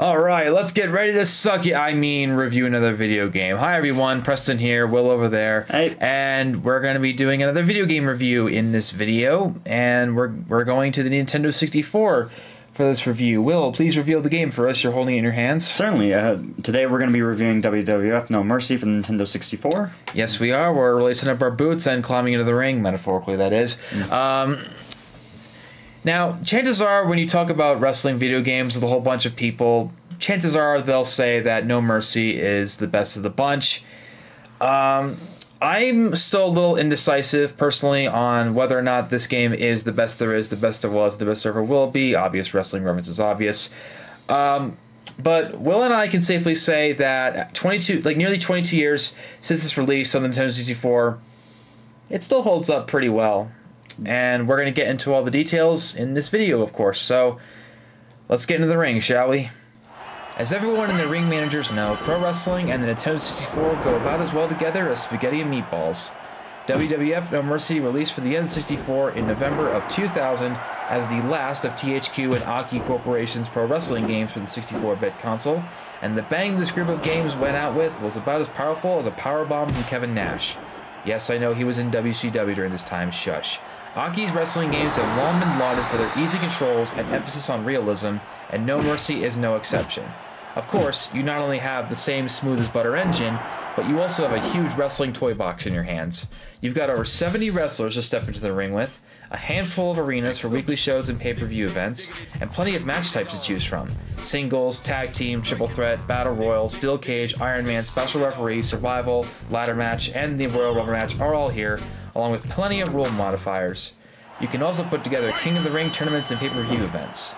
Alright, let's get ready to suck it. I mean, review another video game. Hi everyone, Preston here, Will over there. Hey. And we're going to be doing another video game review in this video. And we're going to the Nintendo 64 for this review. Will, please reveal the game for us. You're holding it in your hands. Certainly. Today we're going to be reviewing WWF No Mercy for the Nintendo 64. Yes, we are. We're lacing up our boots and climbing into the ring, metaphorically that is. Now, chances are when you talk about wrestling video games with a whole bunch of people, chances are they'll say that No Mercy is the best of the bunch. I'm still a little indecisive, personally, on whether or not this game is the best there is, the best there was, the best there ever will be. Obvious wrestling reference is obvious. But Will and I can safely say that nearly 22 years since its release on the Nintendo 64, it still holds up pretty well. And we're going to get into all the details in this video, of course. So, let's get into the ring, shall we? As everyone in the ring managers know, pro wrestling and the Nintendo 64 go about as well together as spaghetti and meatballs. WWF No Mercy released for the N64 in November of 2000 as the last of THQ and Aki Corporation's pro wrestling games for the 64-bit console, and the bang this group of games went out with was about as powerful as a powerbomb from Kevin Nash. Yes, I know he was in WCW during this time, shush. Aki's wrestling games have long been lauded for their easy controls and emphasis on realism, and No Mercy is no exception. Of course, you not only have the same smooth-as-butter engine, but you also have a huge wrestling toy box in your hands. You've got over 70 wrestlers to step into the ring with, a handful of arenas for weekly shows and pay-per-view events, and plenty of match types to choose from. Singles, tag team, triple threat, battle royal, steel cage, Iron Man, special referee, survival, ladder match, and the Royal Rumble match are all here, along with plenty of rule modifiers. You can also put together King of the Ring tournaments and pay-per-view events.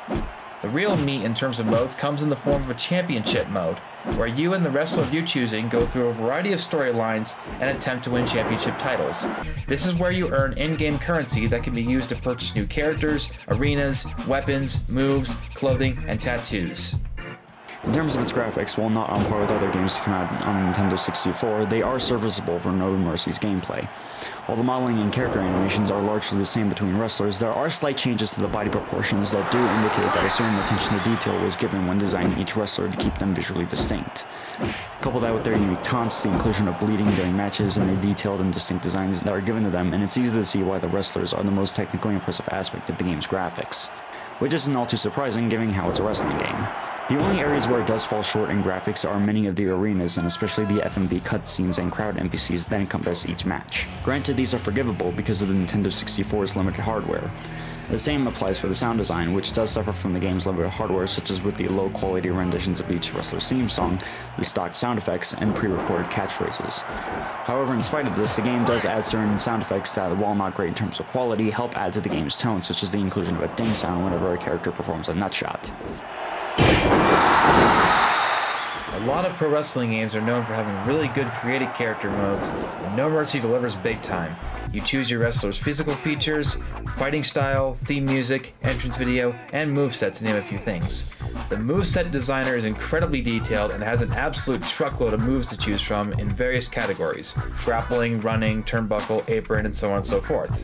The real meat in terms of modes comes in the form of a championship mode, where you and the wrestler of your choosing go through a variety of storylines and attempt to win championship titles. This is where you earn in-game currency that can be used to purchase new characters, arenas, weapons, moves, clothing, and tattoos. In terms of its graphics, while not on par with other games to come out on Nintendo 64, they are serviceable for No Mercy's gameplay. While the modeling and character animations are largely the same between wrestlers, there are slight changes to the body proportions that do indicate that a certain attention to detail was given when designing each wrestler to keep them visually distinct. Couple that with their unique taunts, the inclusion of bleeding during matches, and the detailed and distinct designs that are given to them, and it's easy to see why the wrestlers are the most technically impressive aspect of the game's graphics. Which isn't all too surprising given how it's a wrestling game. The only areas where it does fall short in graphics are many of the arenas, and especially the FMV cutscenes and crowd NPCs that encompass each match. Granted, these are forgivable because of the Nintendo 64's limited hardware. The same applies for the sound design, which does suffer from the game's limited hardware, such as with the low-quality renditions of each wrestler's theme song, the stock sound effects, and pre-recorded catchphrases. However, in spite of this, the game does add certain sound effects that, while not great in terms of quality, help add to the game's tone, such as the inclusion of a ding sound whenever a character performs a nutshot. A lot of pro wrestling games are known for having really good creative character modes, and No Mercy delivers big time. You choose your wrestler's physical features, fighting style, theme music, entrance video, and moveset to name a few things. The moveset designer is incredibly detailed and has an absolute truckload of moves to choose from in various categories: grappling, running, turnbuckle, apron, and so on and so forth.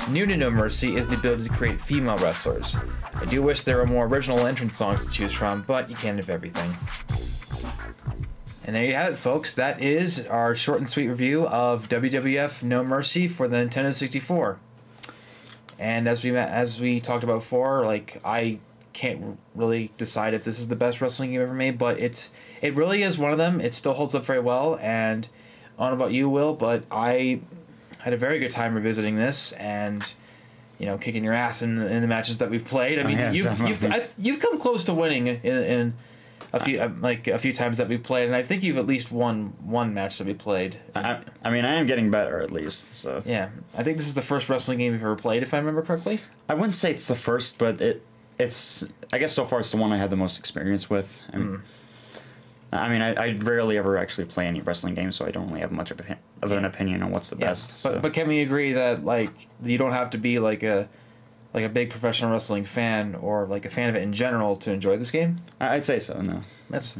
New to No Mercy is the ability to create female wrestlers. I do wish there were more original entrance songs to choose from, but you can't have everything. And there you have it, folks. That is our short and sweet review of WWF No Mercy for the Nintendo 64. And as we talked about before, like, I can't really decide if this is the best wrestling game ever made, but it really is one of them. It still holds up very well, and I don't know about you, Will, but I had a very good time revisiting this and, you know, kicking your ass in the matches that we've played. I mean, you've come close to winning in a few times that we've played, and I think you've at least won one match that we played. I mean, I am getting better at least. So yeah, I think this is the first wrestling game you've ever played, if I remember correctly. I wouldn't say it's the first, but it's I guess so far it's the one I had the most experience with. I mean, I rarely ever actually play any wrestling games, so I don't really have much of an opinion on what's the best. So. But can we agree that, like, you don't have to be like a big professional wrestling fan or like a fan of it in general to enjoy this game? I'd say so. No, that's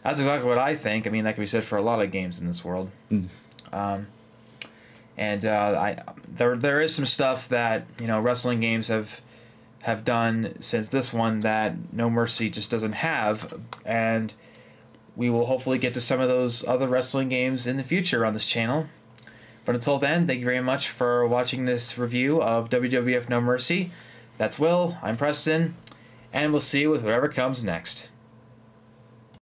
exactly what I think. I mean, that can be said for a lot of games in this world. There is some stuff that, you know, wrestling games have have done since this one that No Mercy just doesn't have, and we will hopefully get to some of those other wrestling games in the future on this channel. But until then, thank you very much for watching this review of WWF No Mercy. That's Will, I'm Preston, and we'll see you with whatever comes next.